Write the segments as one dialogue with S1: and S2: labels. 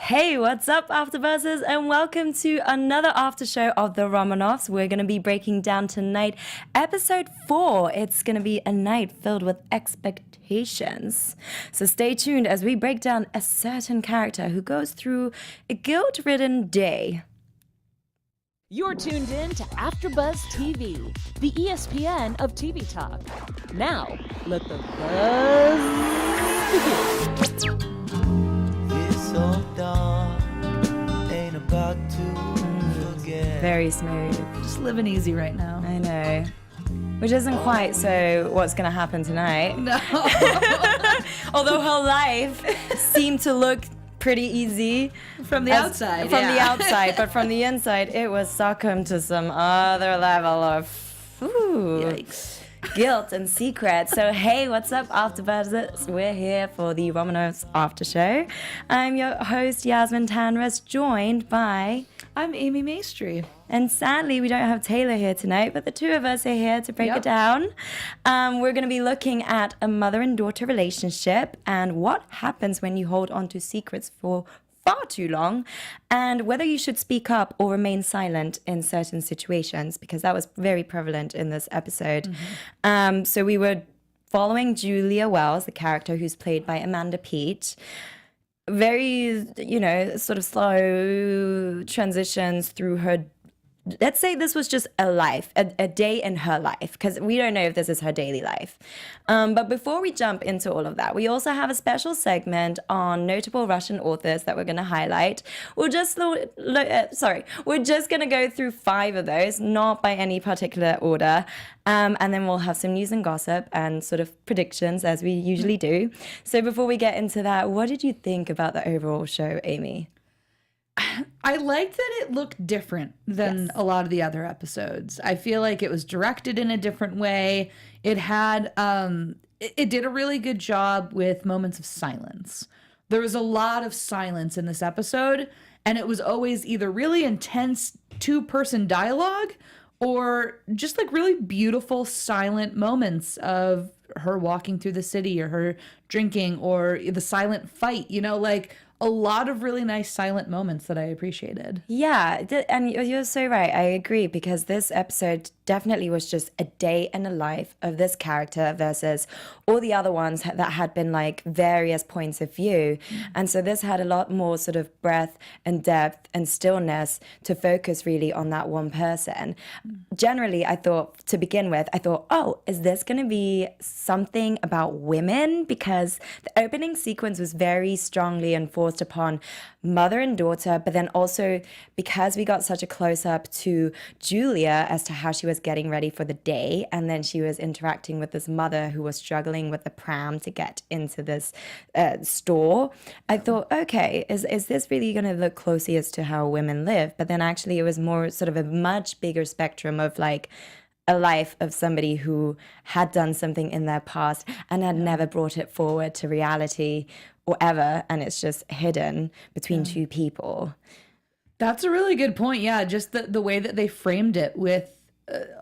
S1: Hey, what's up, AfterBuzzers, and welcome to another after show of the Romanoffs. We're going to be breaking down tonight episode 4. It's going to be a night filled with expectations. So stay tuned as we break down a certain character who goes through a guilt-ridden day.
S2: You're tuned in to AfterBuzz TV, the ESPN of TV talk. Now, let the buzz begin.
S3: So dark, ain't about to forget.
S1: Very smooth.
S4: Just living easy right now.
S1: I know. Which isn't quite so what's going to happen tonight.
S4: No.
S1: Although her life seemed to look pretty easy.
S4: From the outside.
S1: From the outside, but from the inside, it was succumb to some other level of
S4: Yikes.
S1: guilt and secret. So hey, what's up, AfterBuzzers? We're here for the Romanoffs after show. I'm your host, Yasmine Tanres, joined by...
S4: I'm Emmy Maestri.
S1: And sadly, we don't have Taylor here tonight, but the two of us are here to break it down. We're going to be looking at a mother and daughter relationship and what happens when you hold on to secrets for far too long, and whether you should speak up or remain silent in certain situations, because that was very prevalent in this episode. So we were following Julia Wells, the character who's played by Amanda Peet. Very, sort of slow transitions through her. Let's say this was just a day in her life, because we don't know if this is her daily life. But before we jump into all of that, we also have a special segment on notable Russian authors that we're going to highlight. We're just going to go through 5 of those, not by any particular order. And then we'll have some news and gossip and sort of predictions, as we usually do. So before we get into that, what did you think about the overall show, Amy?
S4: I liked that it looked different than a lot of the other episodes. I feel like it was directed in a different way. It had, it did a really good job with moments of silence. There was a lot of silence in this episode, and it was always either really intense 2-person dialogue or just like really beautiful silent moments of her walking through the city or her drinking or the silent fight, like a lot of really nice silent moments that I appreciated.
S1: Yeah, and you're so right. I agree, because this episode definitely was just a day in the life of this character versus all the other ones that had been like various points of view. And so this had a lot more sort of breadth and depth and stillness to focus really on that one person. Generally, to begin with, I thought, oh, is this going to be something about women? Because the opening sequence was very strongly enforced upon mother and daughter, but then also because we got such a close-up to Julia as to how she was getting ready for the day, and then she was interacting with this mother who was struggling with the pram to get into this store. I thought, okay, is this really going to look closely as to how women live? But then actually it was more sort of a much bigger spectrum of like a life of somebody who had done something in their past and had never brought it forward to reality or ever, and it's just hidden between two people.
S4: That's a really good point. Yeah, just the way that they framed it with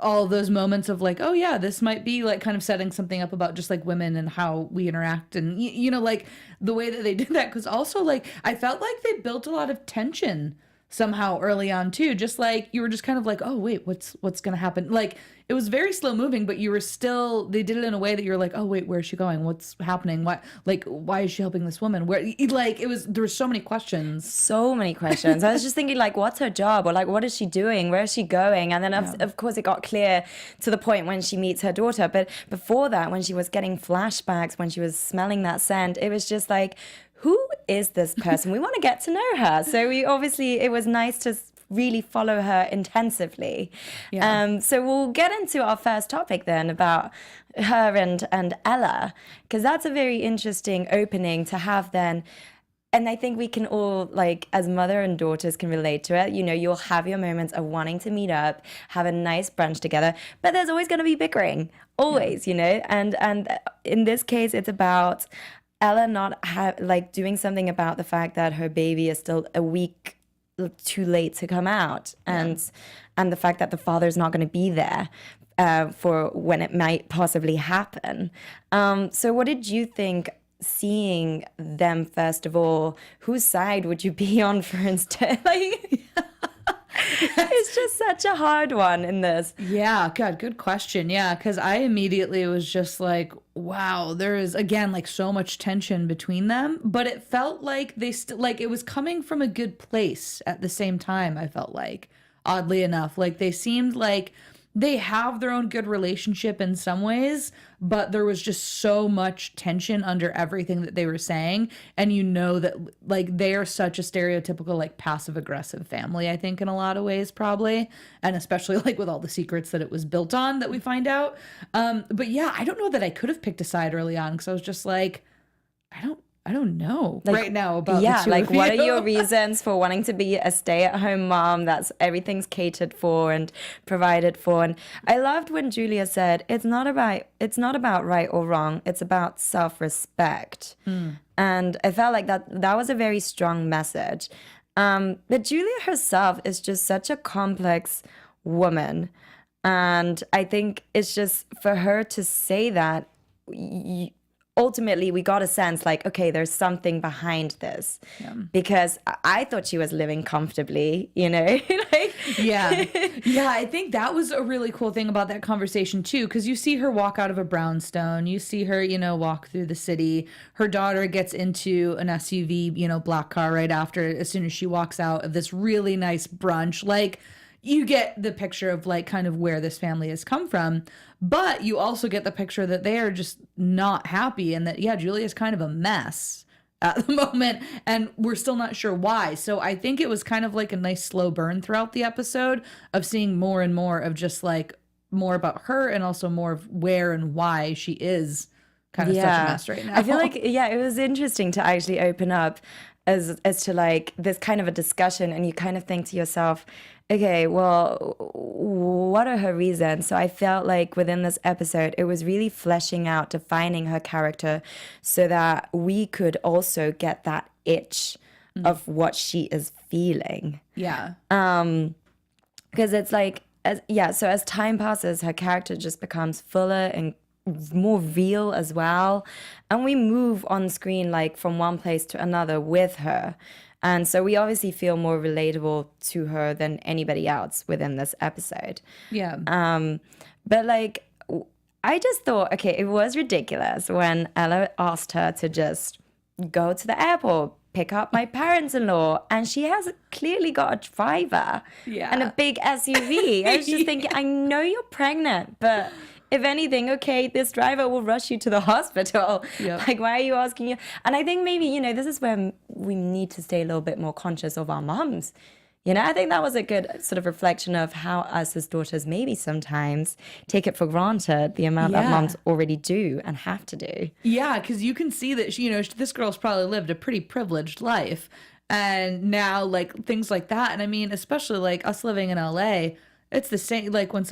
S4: all those moments of like, oh yeah, this might be like kind of setting something up about just like women and how we interact, and like the way that they did that, because also like I felt like they built a lot of tension somehow early on too, just like you were just kind of like, oh wait, what's gonna happen? Like it was very slow moving, but you were still, they did it in a way that you're like, oh wait, where's she going? What's happening? Why is she helping this woman? There were so many questions.
S1: I was just thinking like, what's her job? Or like, what is she doing? Where is she going? And then of course it got clear to the point when she meets her daughter. But before that, when she was getting flashbacks, when she was smelling that scent, it was just like, who is this person? We want to get to know her. So it was nice to really follow her intensively. Yeah. So we'll get into our first topic then about her and Ella, because that's a very interesting opening to have then. And I think we can all, like, as mother and daughters can relate to it. You'll have your moments of wanting to meet up, have a nice brunch together, but there's always going to be bickering, always, And in this case, it's about Ella not doing something about the fact that her baby is still a week too late to come out, and the fact that the father's not going to be there for when it might possibly happen. So what did you think seeing them, first of all, whose side would you be on, for instance? Like, it's just such a hard one in this.
S4: Yeah, God, good question. Yeah, because I immediately was just like, wow, there is, again, like so much tension between them, but it felt like they still, like it was coming from a good place at the same time, I felt like, oddly enough. Like they seemed like they have their own good relationship in some ways, but there was just so much tension under everything that they were saying. And you know that like they are such a stereotypical like passive aggressive family, I think, in a lot of ways, probably. And especially like with all the secrets that it was built on that we find out. But yeah, I don't know that I could have picked a side early on because I was just like, I don't know
S1: Like,
S4: right now about
S1: yeah,
S4: the two
S1: like
S4: of
S1: what are
S4: you.
S1: your reasons for wanting to be a stay-at-home mom that's everything's catered for and provided for? And I loved when Julia said it's not about right or wrong, it's about self-respect. And I felt like that was a very strong message. But Julia herself is just such a complex woman, and I think it's just for her to say that, ultimately we got a sense like, okay, there's something behind this. Because I thought she was living comfortably, you know. Like,
S4: Yeah. I think that was a really cool thing about that conversation too, because you see her walk out of a brownstone, you see her, you know, walk through the city. Her daughter gets into an SUV, you know, black car right after, as soon as she walks out of this really nice brunch. Like, you get the picture of like kind of where this family has come from, but you also get the picture that they are just not happy, and that, yeah, Julia's kind of a mess at the moment, and we're still not sure why. So I think it was kind of like a nice slow burn throughout the episode of seeing more and more of just like more about her, and also more of where and why she is kind of such a mess right now.
S1: I feel like, yeah, it was interesting to actually open up as to like this kind of a discussion, and you kind of think to yourself, okay, well, what are her reasons? So I felt like within this episode, it was really fleshing out, defining her character so that we could also get that itch of what she is feeling.
S4: Yeah.
S1: Because it's like, so as time passes, her character just becomes fuller and more real as well. And we move on screen like from one place to another with her. And so we obviously feel more relatable to her than anybody else within this episode.
S4: Yeah.
S1: But like, I just thought, okay, it was ridiculous when Ella asked her to just go to the airport, pick up my parents-in-law, and she has clearly got a driver and a big SUV. I was just thinking, I know you're pregnant, but if anything, okay, this driver will rush you to the hospital.
S4: Yep.
S1: Like, why are you asking you? And I think maybe, you know, this is where we need to stay a little bit more conscious of our mums. You know, I think that was a good sort of reflection of how us as daughters maybe sometimes take it for granted, the amount that moms already do and have to do.
S4: Yeah, because you can see that, you know, this girl's probably lived a pretty privileged life. And now, like, things like that. And I mean, especially like us living in LA, it's the same. Like, when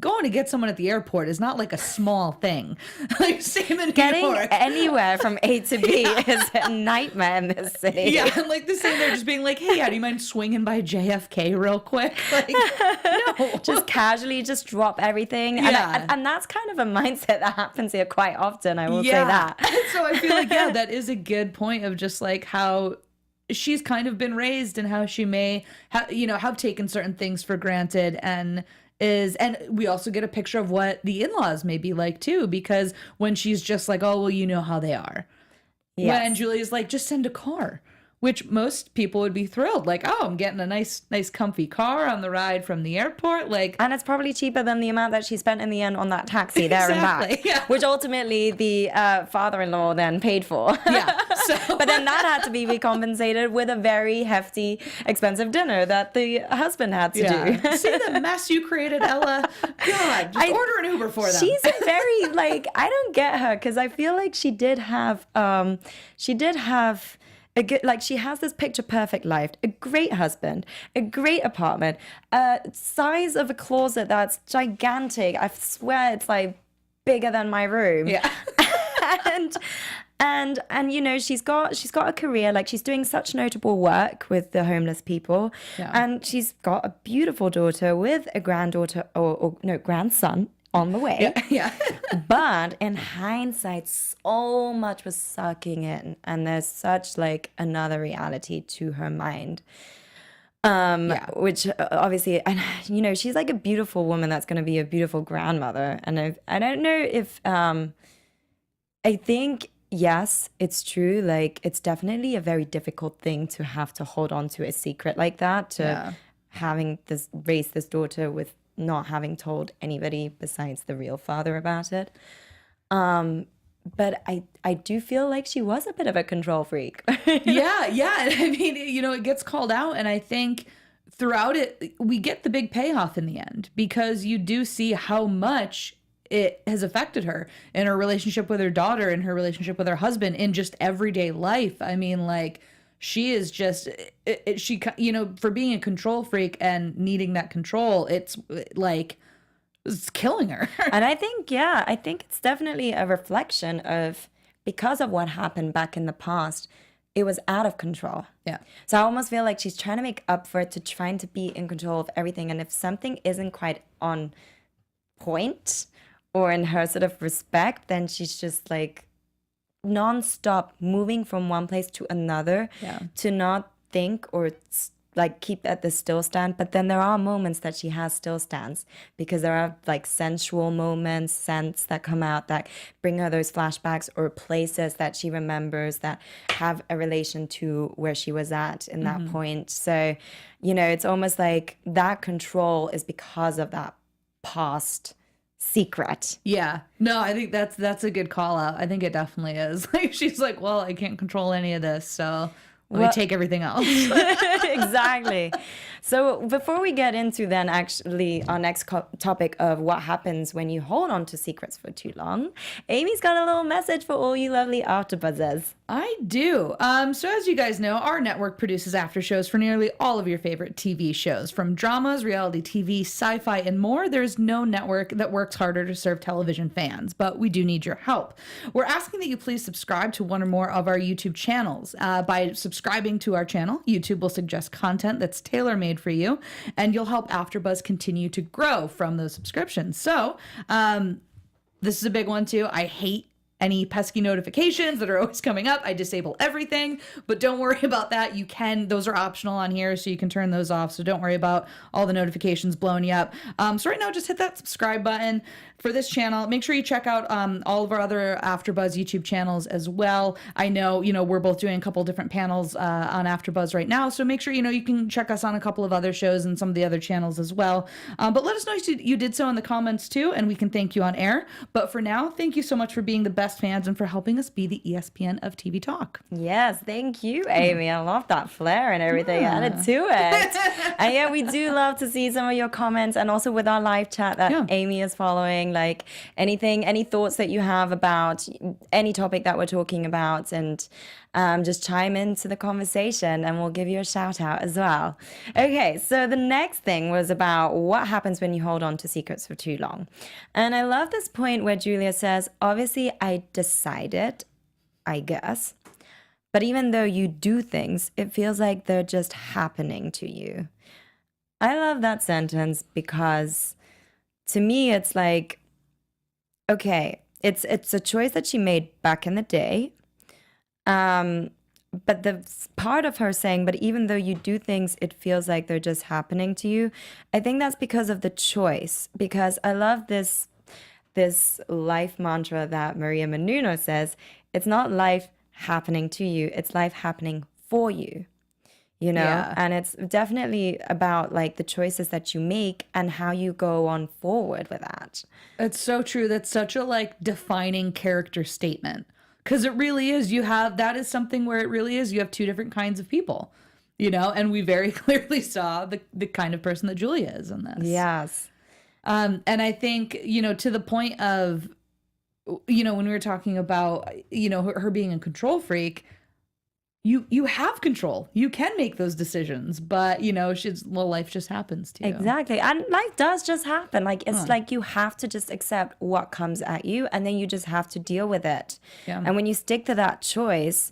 S4: going to get someone at the airport is not like a small thing. Like, same in
S1: Getting
S4: New York.
S1: anywhere from A to B is a nightmare in this city.
S4: Yeah, and like the same there, just being like, hey, yeah, do you mind swinging by JFK real quick? Like, no.
S1: Just casually just drop everything.
S4: Yeah.
S1: And that's kind of a mindset that happens here quite often, I will say that.
S4: So I feel like, yeah, that is a good point of just like how she's kind of been raised and how she may have taken certain things for granted, and we also get a picture of what the in-laws may be like too, because when she's just like, oh, well, you know how they are.
S1: Yes.
S4: When Julia's like, just send a car, which most people would be thrilled. Like, oh, I'm getting a nice comfy car on the ride from the airport. Like,
S1: And it's probably cheaper than the amount that she spent in the end on that taxi there and back, which ultimately the father-in-law then paid for.
S4: Yeah. So.
S1: But then that had to be recompensated with a very hefty, expensive dinner that the husband had to do.
S4: See the mess you created, Ella? God, just order an Uber for them.
S1: She's a very, like, I don't get her, because I feel like she did have a good, like, she has this picture perfect life, a great husband, a great apartment, size of a closet that's gigantic. I swear it's like bigger than my room.
S4: Yeah.
S1: And you know, she's got a career, like she's doing such notable work with the homeless people. Yeah. And she's got a beautiful daughter with a granddaughter or no, grandson on the way.
S4: Yeah.
S1: But in hindsight, so much was sucking in, and there's such like another reality to her mind. Which obviously, and you know, she's like a beautiful woman that's going to be a beautiful grandmother. And I don't know if, I think, yes, it's true. Like, it's definitely a very difficult thing to have to hold on to a secret like that, to having this, raise this daughter with not having told anybody besides the real father about it. But I do feel like she was a bit of a control freak.
S4: Yeah. I mean, you know, it gets called out, and I think throughout it, we get the big payoff in the end, because you do see how much it has affected her in her relationship with her daughter, in her relationship with her husband, in just everyday life. I mean, like, she is just, she, you know, for being a control freak and needing that control, it's like, it's killing her.
S1: And I think it's definitely a reflection of, because of what happened back in the past, it was out of control.
S4: Yeah.
S1: So I almost feel like she's trying to make up for it, to trying to be in control of everything. And if something isn't quite on point or in her sort of respect, then she's just like nonstop moving from one place to another to not think or like keep at the still stand. But then there are moments that she has still stands, because there are like sensual moments, scents that come out that bring her those flashbacks, or places that she remembers that have a relation to where she was at in that point. So, you know, it's almost like that control is because of that past secret.
S4: Yeah. No, I think that's a good call out. I think it definitely is. Like, she's like, well, I can't control any of this, so let me take everything else.
S1: Exactly. So before we get into then actually our next topic of what happens when you hold on to secrets for too long, Amy's got a little message for all you lovely AfterBuzzers.
S4: I do. So as you guys know, our network produces after shows for nearly all of your favorite TV shows. From dramas, reality TV, sci-fi, and more, there's no network that works harder to serve television fans, but we do need your help. We're asking that you please subscribe to one or more of our YouTube channels. By subscribing to our channel, YouTube will suggest content that's tailor-made for you, and you'll help AfterBuzz continue to grow from those subscriptions. So, this is a big one too. I hate any pesky notifications that are always coming up. I disable everything, but don't worry about that. You can, those are optional on here, so you can turn those off. So don't worry about all the notifications blowing you up. So right now, just hit that subscribe button for this channel. Make sure you check out all of our other AfterBuzz YouTube channels as well. I know, you know, we're both doing a couple different panels on AfterBuzz right now, so make sure, you know, you can check us on a couple of other shows and some of the other channels as well. But let us know if you did so in the comments too, and we can thank you on air. But for now, thank you so much for being the best fans and for helping us be the ESPN of TV talk.
S1: Yes, thank you, Amy. I love that flair and everything added to it. And yeah, we do love to see some of your comments, and also with our live chat that Amy is following, like any thoughts that you have about any topic that we're talking about, and just chime into the conversation and we'll give you a shout out as well. Okay, so the next thing was about what happens when you hold on to secrets for too long. And I love this point where Julia says, obviously I decided, I guess, but even though you do things, it feels like they're just happening to you. I love that sentence, because to me it's like, okay, it's a choice that she made back in the day. But the part of her saying, but even though you do things, it feels like they're just happening to you, I think that's because of the choice. Because I love this life mantra that Maria Menounos says, it's not life happening to you, it's life happening for you. You know, and it's definitely about like the choices that you make and how you go on forward with that.
S4: It's so true. That's such a like defining character statement. Because it really is. That is something where it really is. You have two different kinds of people, you know, and we very clearly saw the kind of person that Julia is in this.
S1: Yes.
S4: And I think, you know, to the point of, you know, when we were talking about, you know, her being a control freak, you have control. You can make those decisions, but, you know, life just happens to you.
S1: Exactly. And life does just happen. Like, it's like you have to just accept what comes at you, and then you just have to deal with it. Yeah. And when you stick to that choice,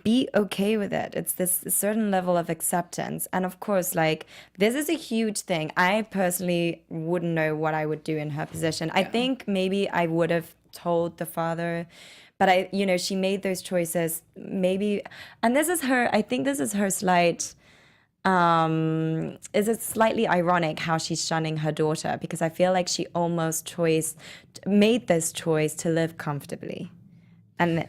S1: be okay with it. It's this certain level of acceptance. And of course, like, this is a huge thing. I personally wouldn't know what I would do in her position. I think maybe I would have told the father, but she made those choices maybe, and this is her, I think this is her slight, is it slightly ironic how she's shunning her daughter, because I feel like she almost made this choice to live comfortably. And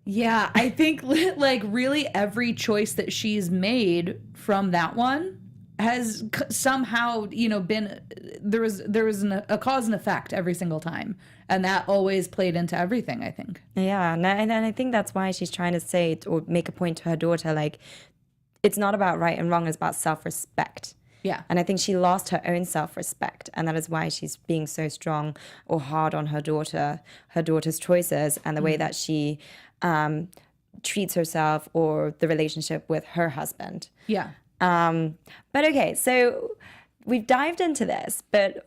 S4: Yeah, I think like really every choice that she's made from that one has somehow, been there was a cause and effect every single time, and that always played into everything, I think.
S1: yeah, and I think that's why she's trying to say or make a point to her daughter, like, it's not about right and wrong, it's about self-respect.
S4: Yeah.
S1: And I think she lost her own self-respect, and that is why she's being so strong or hard on her daughter's choices, and the way that she treats herself or the relationship with her husband.
S4: Yeah.
S1: But okay, so we've dived into this, but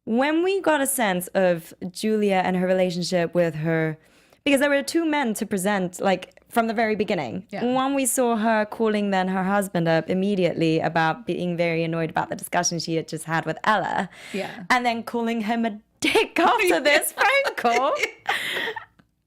S1: when we got a sense of Julia and her relationship with her, because there were two men to present, like, from the very beginning.
S4: Yeah.
S1: One, we saw her calling then her husband up immediately about being very annoyed about the discussion she had just had with Ella.
S4: Yeah.
S1: And then calling him a dick after this phone call.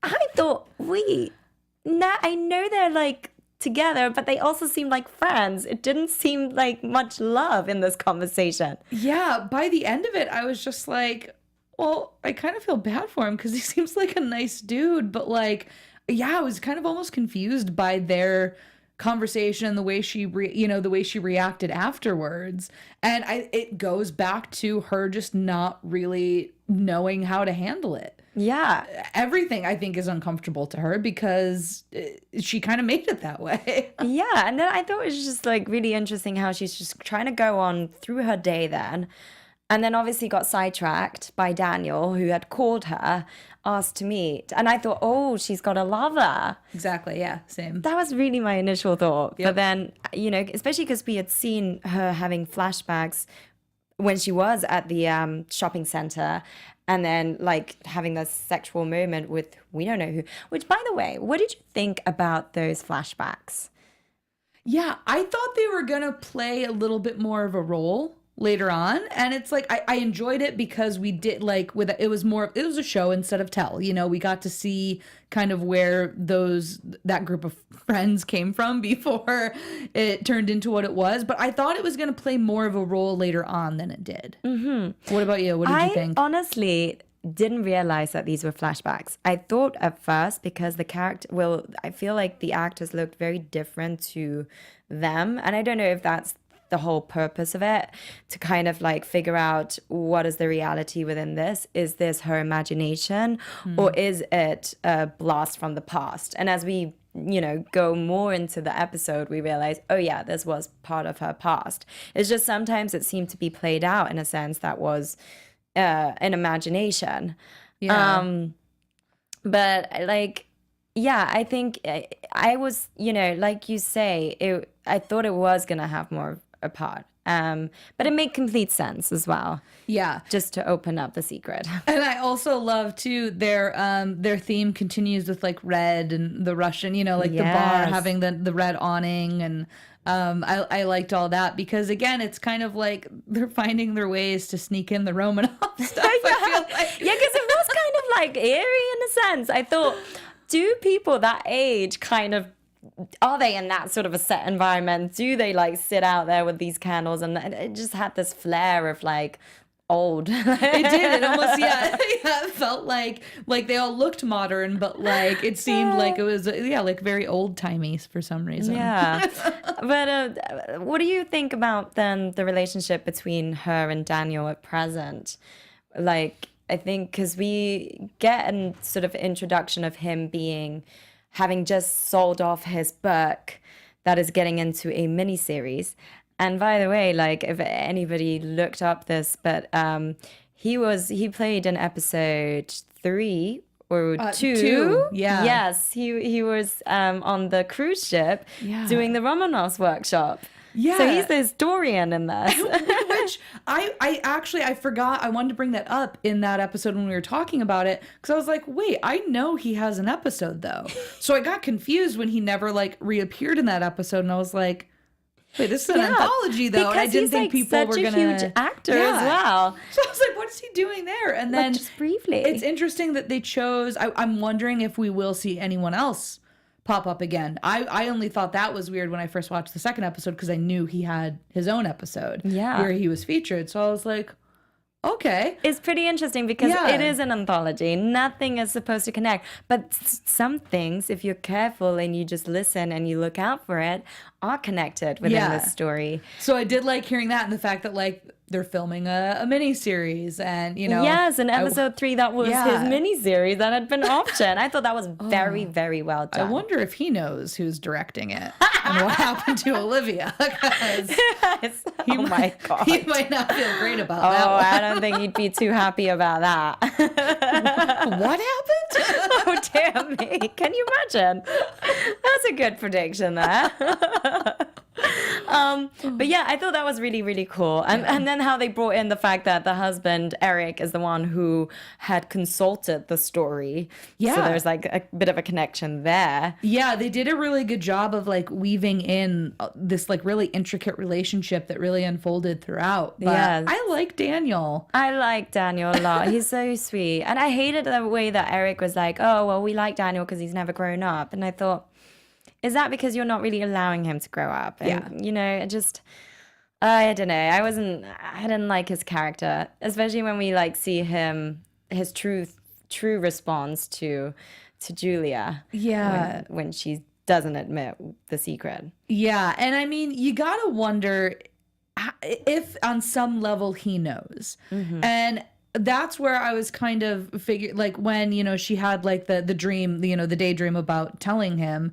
S1: I thought, I know they're, like, together, but they also seem like friends. It didn't seem like much love in this conversation.
S4: Yeah, by the end of it, I was just like, well, I kind of feel bad for him because he seems like a nice dude, but like, yeah, I was kind of almost confused by their conversation, the way she reacted afterwards. And it goes back to her just not really knowing how to handle it.
S1: Yeah.
S4: Everything, I think, is uncomfortable to her because she kind of made it that way.
S1: Yeah, and then I thought it was just, like, really interesting how she's just trying to go on through her day then, and then obviously got sidetracked by Daniel, who had called her, asked to meet, and I thought, oh, she's got a lover.
S4: Exactly, yeah, same.
S1: That was really my initial thought.
S4: Yep.
S1: But then, especially because we had seen her having flashbacks when she was at the shopping center, and then, like, having this sexual moment with we don't know who. Which, by the way, what did you think about those flashbacks?
S4: Yeah, I thought they were gonna play a little bit more of a role later on, and it's like I enjoyed it because we did, like, it was a show instead of tell. We got to see kind of where that group of friends came from before it turned into what it was. But I thought it was going to play more of a role later on than it did. Mm-hmm. What about you? What did you think?
S1: I honestly didn't realize that these were flashbacks. I thought at first, because I feel like the actors looked very different to them, and I don't know if that's the whole purpose of it, to kind of, like, figure out what is the reality within this. Is this her imagination, or is it a blast from the past? And as we go more into the episode, we realize, oh yeah, this was part of her past. It's just sometimes it seemed to be played out in a sense that was an imagination.
S4: Yeah.
S1: But, like, yeah, I think I was, like you say, I thought it was gonna have more a part. But it made complete sense as well.
S4: Yeah.
S1: Just to open up the secret.
S4: And I also love too their theme continues with, like, red and the Russian, like the bar
S1: Yes.
S4: having the red awning, and I liked all that because, again, it's kind of like they're finding their ways to sneak in the Romanoff stuff. I feel like.
S1: Yeah, because it was kind of, like, eerie in a sense. I thought, do people that age kind of, are they in that sort of a set environment? Do they, like, sit out there with these candles? And it just had this flair of, like, old.
S4: It did. It almost, yeah, it felt like they all looked modern, but, like, it seemed like it was, like, very old timey for some reason.
S1: Yeah. But what do you think about then the relationship between her and Daniel at present? Like, I think because we get a sort of introduction of him having just sold off his book that is getting into a miniseries. And by the way, like, if anybody looked up this, but he played in episode 3 or 2.
S4: 2, yeah.
S1: Yes, he was on the cruise ship doing the Romanoffs workshop.
S4: Yeah.
S1: So he's the historian in this.
S4: Which I actually, I forgot, I wanted to bring that up in that episode when we were talking about it, because I was like, wait, I know he has an episode though. So I got confused when he never like reappeared in that episode, and I was like, wait, this is an anthology though, and I didn't think people were gonna.
S1: Such a huge actor as well.
S4: So I was like, what is he doing there? And then
S1: just briefly,
S4: it's interesting that they chose. I'm wondering if we will see anyone else pop up again. I only thought that was weird when I first watched the second episode, because I knew he had his own episode where he was featured. So I was like, okay.
S1: It's pretty interesting because it is an anthology. Nothing is supposed to connect. But some things, if you're careful and you just listen and you look out for it, are connected within this story.
S4: So I did like hearing that, and the fact that like they're filming a mini series, and you know,
S1: yes, in episode 3 that was his mini series that had been optioned. I thought that was very, very well done.
S4: I wonder if he knows who's directing it and what happened to Olivia.
S1: Yes. Oh my god,
S4: he might not feel great about that.
S1: Oh, I don't think he'd be too happy about that.
S4: What happened?
S1: Oh dear me! Can you imagine? That's a good prediction there. But yeah, I thought that was really, really cool. And then how they brought in the fact that the husband, Eric, is the one who had consulted the story. Yeah. So there's like a bit of a connection there.
S4: Yeah, they did a really good job of like weaving in this like really intricate relationship that really unfolded throughout. But
S1: yes.
S4: I like Daniel.
S1: I like Daniel a lot. He's so sweet. And I hated the way that Eric was like, oh, well, we like Daniel because he's never grown up. And I thought, is that because you're not really allowing him to grow up? And, you know, it just, I don't know. I didn't like his character, especially when we like see his true response to Julia.
S4: Yeah.
S1: When she doesn't admit the secret.
S4: Yeah. And I mean, you got to wonder if on some level he knows. Mm-hmm. And that's where I was kind of like when, you know, she had like the dream, you know, the daydream about telling him.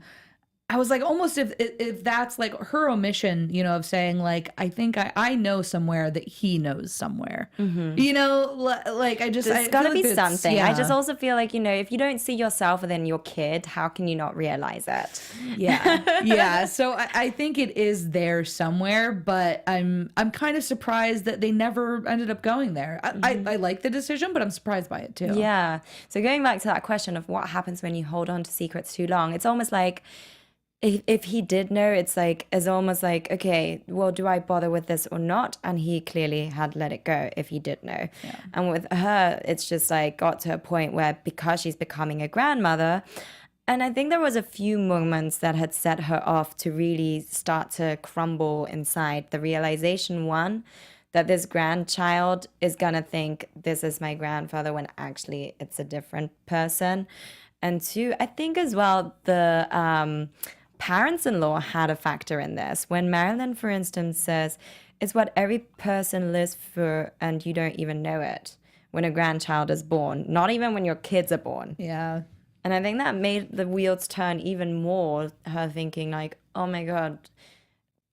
S4: I was like, almost if that's like her omission, you know, of saying like, I think I know somewhere that he knows somewhere, you know, like I just,
S1: there's got to be something.
S4: Yeah.
S1: I just also feel like, you know, if you don't see yourself within your kid, how can you not realize it?
S4: Yeah. Yeah. So I think it is there somewhere, but I'm kind of surprised that they never ended up going there. I like the decision, but I'm surprised by it too.
S1: Yeah. So going back to that question of what happens when you hold on to secrets too long, it's almost like, if he did know, it's almost like, okay, well, do I bother with this or not? And he clearly had let it go if he did know. Yeah. And with her, it's just like got to a point where, because she's becoming a grandmother, and I think there was a few moments that had set her off to really start to crumble inside. The realization, one, that this grandchild is gonna think this is my grandfather when actually it's a different person. And two, I think as well, the parents-in-law had a factor in this. When Marilyn, for instance, says, it's what every person lives for and you don't even know it when a grandchild is born, not even when your kids are born.
S4: Yeah.
S1: And I think that made the wheels turn even more, her thinking like, oh my God,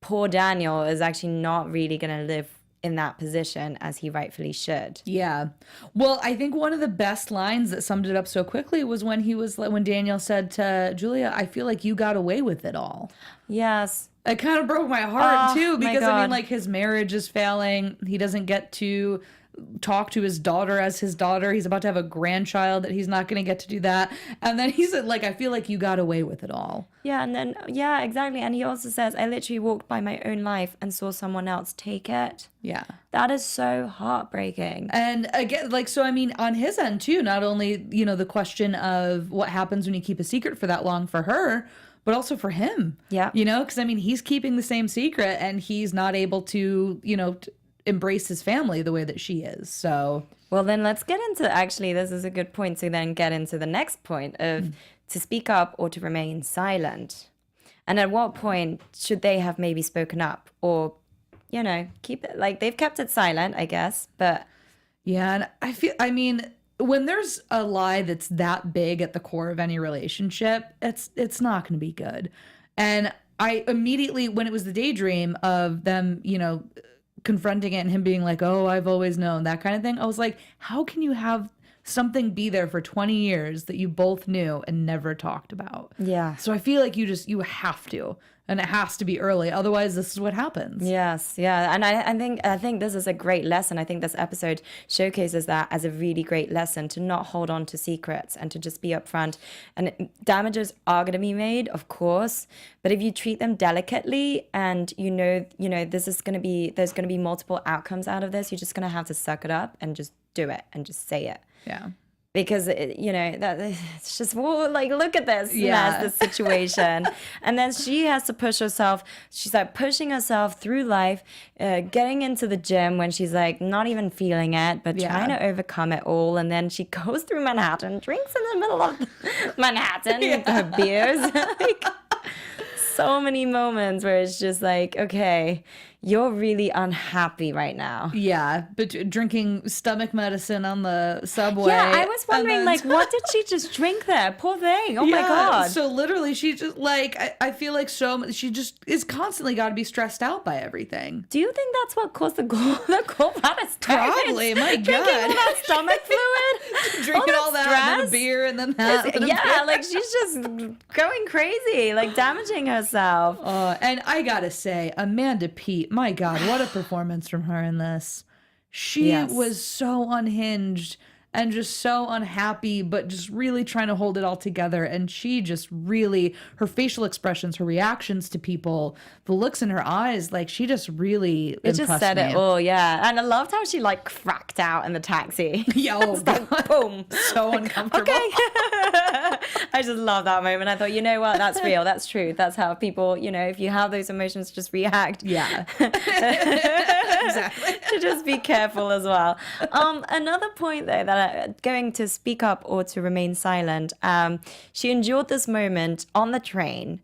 S1: poor Daniel is actually not really going to live in that position as he rightfully should.
S4: Yeah. Well, I think one of the best lines that summed it up so quickly was when Daniel said to Julia, I feel like you got away with it all.
S1: Yes.
S4: It kind of broke my heart too, because I mean, like, his marriage is failing. He doesn't get to talk to his daughter as his daughter. He's about to have a grandchild that he's not going to get to do that. And then he said, like, I feel like you got away with it all.
S1: Yeah. And then, yeah, exactly. And he also says, I literally walked by my own life and saw someone else take it.
S4: Yeah.
S1: That is so heartbreaking.
S4: And again, like, so I mean, on his end too, not only, you know, the question of what happens when you keep a secret for that long for her, but also for him. Yeah. You know, because I mean, he's keeping the same secret and he's not able to, you know, embrace his family the way that she is. So,
S1: well, then let's get into, actually, this is a good point to then get into the next point of to speak up or to remain silent. And at what point should they have maybe spoken up or, you know, keep it, like, they've kept it silent, I guess, but.
S4: Yeah, and I mean, when there's a lie that's that big at the core of any relationship, it's not going to be good. And I immediately, when it was the daydream of them, you know, confronting it and him being like, oh, I've always known, that kind of thing, I was like, how can you have something be there for 20 years that you both knew and never talked about.
S1: Yeah.
S4: So I feel like you have to, and it has to be early. Otherwise, this is what happens.
S1: Yes, yeah, and I think this is a great lesson. I think this episode showcases that as a really great lesson, to not hold on to secrets and to just be upfront. And damages are going to be made, of course, but if you treat them delicately, and you know, this is going to be, there's going to be multiple outcomes out of this. You're just going to have to suck it up and just do it and just say it.
S4: Yeah.
S1: Because that it's just, well, like, look at this
S4: Yeah.
S1: mess, this situation. And then she has to push herself. She's like pushing herself through life, getting into the gym when she's like not even feeling it, but
S4: Yeah.
S1: trying to overcome it all. And then she goes through Manhattan, drinks in the middle of Manhattan with her beers. Like, so many moments where it's just like, okay, you're really unhappy right now.
S4: Yeah, but drinking stomach medicine on the subway.
S1: Yeah, I was wondering, like, what did she just drink there? Poor thing. Oh my God.
S4: So literally, she just like I feel like she just is constantly got to be stressed out by everything.
S1: Do you think that's what caused the gallbladder stones?
S4: Probably, my
S1: Drinking all
S4: God.
S1: that stomach fluid,
S4: Drinking all that, and then a
S1: stress?
S4: beer, and then that. and a
S1: Yeah,
S4: beer.
S1: like she's just going crazy, like damaging herself.
S4: And I gotta say, Amanda Peet, my God, what a performance from her in this. She
S1: Yes.
S4: was so unhinged and just so unhappy, but just really trying to hold it all together. And she just really, her facial expressions, her reactions to people, the looks in her eyes, like she just really
S1: It just
S4: impressed
S1: said
S4: me.
S1: it all, yeah. And I loved how she like cracked out in the taxi.
S4: Yeah, oh, God.
S1: Boom.
S4: So uncomfortable.
S1: Okay. I just love that moment. I thought, you know what? That's real. That's true. That's how people, if you have those emotions, just react.
S4: Yeah. Exactly.
S1: To just be careful as well. Another point, though, that going to speak up or to remain silent, she endured this moment on the train.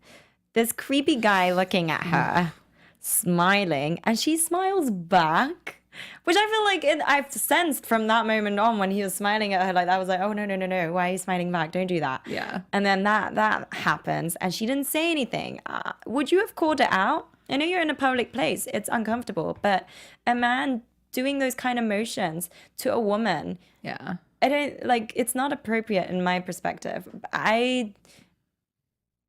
S1: This creepy guy looking at her, smiling, and she smiles back. Which I feel like I've sensed from that moment on, when he was smiling at her like that, I was like, oh, no. Why are you smiling back? Don't do that.
S4: Yeah.
S1: And then that happens, and she didn't say anything. Would you have called it out? I know you're in a public place. It's uncomfortable. But a man doing those kind of motions to a woman,
S4: Yeah.
S1: I don't, like, it's not appropriate in my perspective. I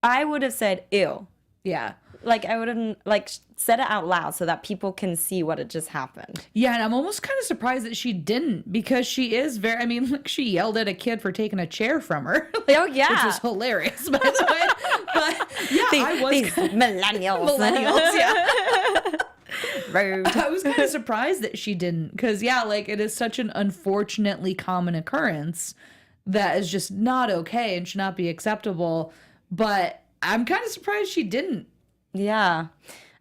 S1: would have said, ew.
S4: Yeah.
S1: Like, I would have, like, said it out loud so that people can see what had just happened.
S4: Yeah, and I'm almost kind of surprised that she didn't, because she is very, I mean, like, she yelled at a kid for taking a chair from her. Like,
S1: Oh, yeah.
S4: Which was hilarious, by the way. But yeah, I was
S1: These millennials.
S4: millennials, yeah.
S1: Rude.
S4: I was kind of surprised that she didn't, because yeah, like, it is such an unfortunately common occurrence that is just not okay and should not be acceptable. But I'm kind of surprised she didn't.
S1: Yeah.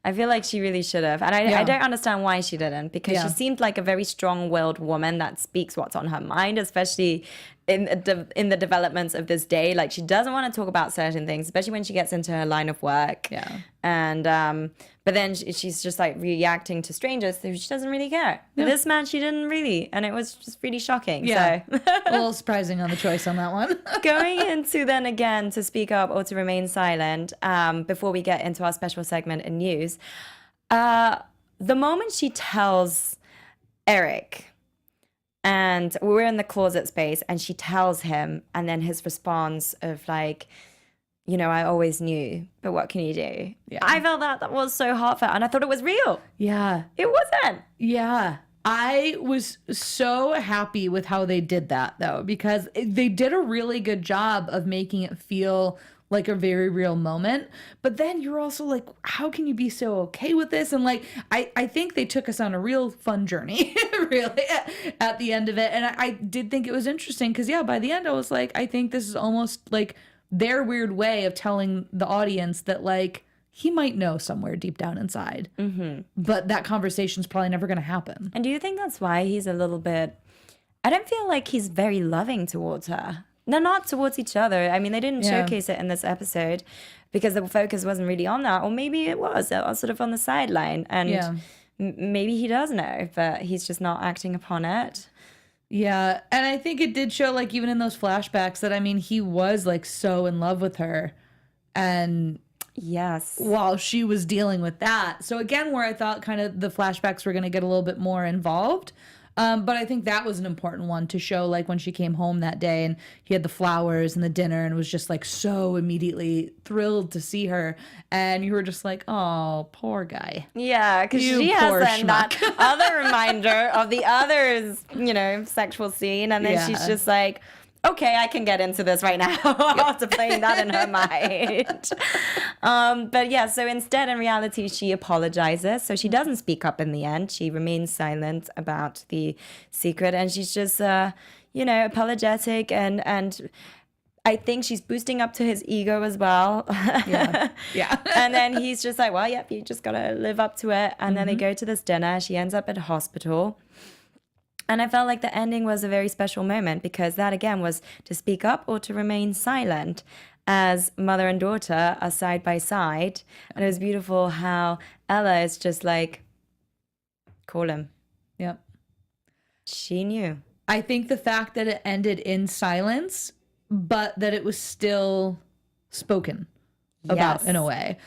S1: I feel like she really should have. And I don't understand why she didn't, because
S4: Yeah.
S1: she seemed like a very strong-willed woman that speaks what's on her mind, especially in the developments of this day. Like, she doesn't want to talk about certain things, especially when she gets into her line of work.
S4: Yeah.
S1: And but then she's just like reacting to strangers, so she doesn't really care. But this man, she didn't really, and it was just really shocking.
S4: Yeah.
S1: So
S4: A little surprising on the choice on that one.
S1: going into then again to speak up or to remain silent, before we get into our special segment in news, the moment she tells Eric, and we're in the closet space, and she tells him, and then his response of like, I always knew, but what can you do?
S4: Yeah.
S1: I felt that was so heartfelt, and I thought it was real.
S4: Yeah.
S1: It wasn't.
S4: Yeah. I was so happy with how they did that, though, because they did a really good job of making it feel like a very real moment. But then you're also like, how can you be so okay with this? And like, I think they took us on a real fun journey, really, at the end of it. And I did think it was interesting because, yeah, by the end, I was like, I think this is almost like their weird way of telling the audience that, like, he might know somewhere deep down inside, but that conversation's probably never going to happen.
S1: And do you think that's why he's a little bit, I don't feel like he's very loving towards her. No, not towards each other. I mean, they didn't
S4: Yeah.
S1: showcase it in this episode because the focus wasn't really on that. Or maybe it was sort of on the sideline. And
S4: Yeah.
S1: maybe he does know, but he's just not acting upon it.
S4: Yeah, and I think it did show, like, even in those flashbacks that, I mean, he was, like, so in love with her. And
S1: Yes.
S4: while she was dealing with that. So again, where I thought kind of the flashbacks were going to get a little bit more involved, But I think that was an important one to show, like when she came home that day and he had the flowers and the dinner and was just like so immediately thrilled to see her. And you were just like, oh, poor guy.
S1: Yeah, because
S4: You
S1: she
S4: poor
S1: has then that
S4: schmuck.
S1: other reminder of the other's, sexual scene. And then
S4: Yeah.
S1: she's just like, okay, I can get into this right now after playing that in her mind. But yeah, so instead, in reality, she apologizes. So she doesn't speak up in the end. She remains silent about the secret. And she's just, apologetic. And I think she's boosting up to his ego as well.
S4: Yeah.
S1: And then he's just like, well, yep, you just got to live up to it. And then they go to this dinner. She ends up at a hospital. And I felt like the ending was a very special moment because that, again, was to speak up or to remain silent as mother and daughter are side by side. And it was beautiful how Ella is just like, call him.
S4: Yep.
S1: She knew.
S4: I think the fact that it ended in silence, but that it was still spoken about
S1: Yes.
S4: in a way,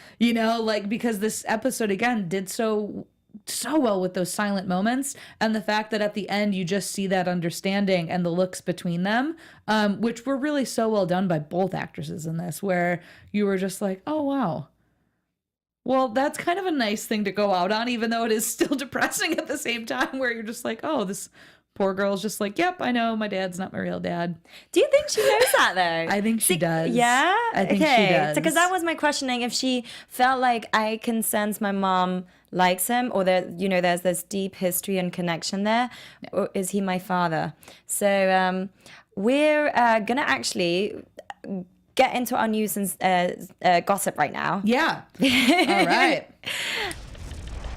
S4: because this episode again did so well with those silent moments, and the fact that at the end you just see that understanding and the looks between them, which were really so well done by both actresses in this, where you were just like, oh wow, well, that's kind of a nice thing to go out on, even though it is still depressing at the same time, where you're just like, oh, this poor girl's just like, yep, I know my dad's not my real dad.
S1: Do you think she knows that though?
S4: I think she does.
S1: Yeah?
S4: I think she does.
S1: Because that was my questioning. If she felt like I can sense my mom likes him, or there's this deep history and connection there, or is he my father? So we're going to actually get into our news and gossip right now.
S4: Yeah. All right.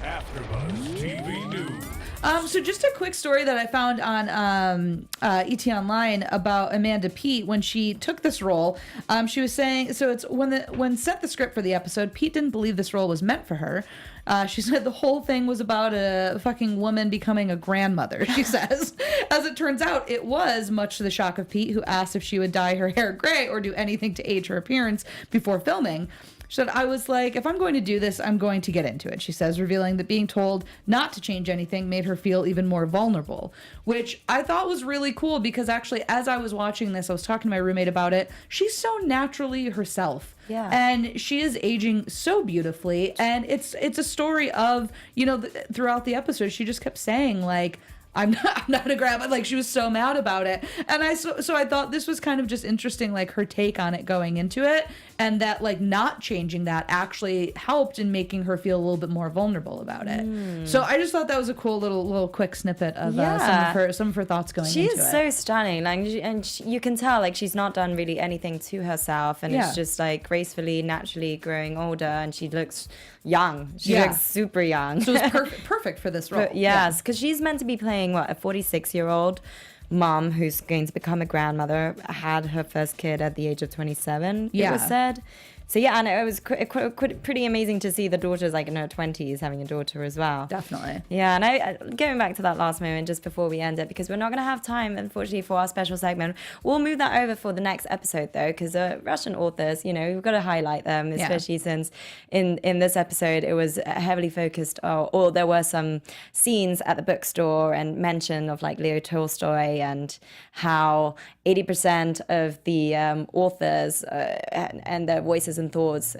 S5: AfterBuzz TV News.
S4: So just a quick story that I found on ET Online about Amanda Peet when she took this role. She was saying, so it's when sent the script for the episode, Peet didn't believe this role was meant for her. She said the whole thing was about a fucking woman becoming a grandmother, she says. As it turns out, it was, much to the shock of Peet, who asked if she would dye her hair gray or do anything to age her appearance before filming. She said, I was like, if I'm going to do this, I'm going to get into it, she says, revealing that being told not to change anything made her feel even more vulnerable, which I thought was really cool because actually, as I was watching this, I was talking to my roommate about it. She's so naturally herself.
S1: Yeah.
S4: And she is aging so beautifully. And it's a story of, throughout the episode, she just kept saying, like, I'm not a grandma. Like, she was so mad about it. And so I thought this was kind of just interesting, like her take on it going into it, and that like not changing that actually helped in making her feel a little bit more vulnerable about it. So I just thought that was a cool little quick snippet of some of her thoughts going
S1: She
S4: into
S1: is
S4: it.
S1: so stunning, you can tell like she's not done really anything to herself, and it's just like gracefully, naturally growing older, and she looks young. She looks super young.
S4: So it was perfect for this role.
S1: But yes, because she's meant to be playing a 46-year-old mom who's going to become a grandmother, had her first kid at the age of 27, it was said. So yeah, and it was pretty amazing to see the daughter's like in her 20s having a daughter as well.
S4: Definitely.
S1: Yeah, and I going back to that last moment just before we end it, because we're not going to have time, unfortunately, for our special segment. We'll move that over for the next episode, though, because Russian authors, we've got to highlight them, especially since in this episode it was heavily focused, or there were some scenes at the bookstore and mention of like Leo Tolstoy and how 80% of the authors and their voices and thoughts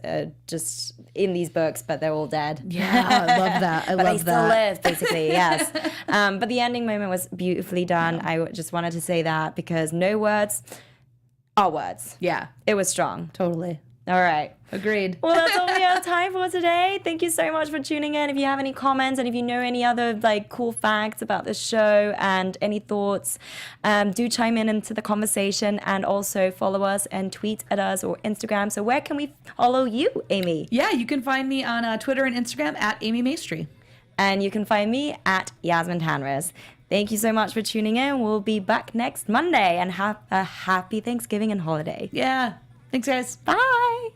S1: just in these books, but they're all dead.
S4: Yeah, I love that.
S1: But they still live, basically, yes. But the ending moment was beautifully done. I just wanted to say that because no words are words.
S4: Yeah,
S1: It was strong.
S4: totally.
S1: All right.
S4: Agreed.
S1: Well, that's all we have time for today. Thank you so much for tuning in. If you have any comments and if you know any other like cool facts about the show and any thoughts, do chime in into the conversation, and also follow us and tweet at us or Instagram. So where can we follow you, Amy?
S4: Yeah, you can find me on Twitter and Instagram at Amy Maestri.
S1: And you can find me at Yasmine Tanres. Thank you so much for tuning in. We'll be back next Monday, and have a happy Thanksgiving and holiday.
S4: Yeah. Thanks, guys.
S1: Bye.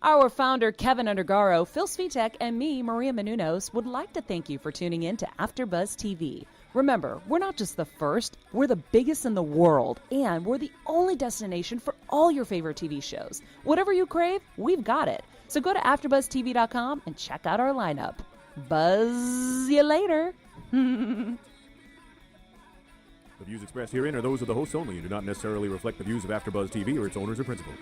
S2: Our founder, Keven Undergaro, Phil Svitek, and me, Maria Menounos, would like to thank you for tuning in to AfterBuzz TV. Remember, we're not just the first, we're the biggest in the world, and we're the only destination for all your favorite TV shows. Whatever you crave, we've got it. So go to AfterBuzzTV.com and check out our lineup. Buzz you later.
S5: The views expressed herein are those of the hosts only and do not necessarily reflect the views of AfterBuzz TV or its owners or principals.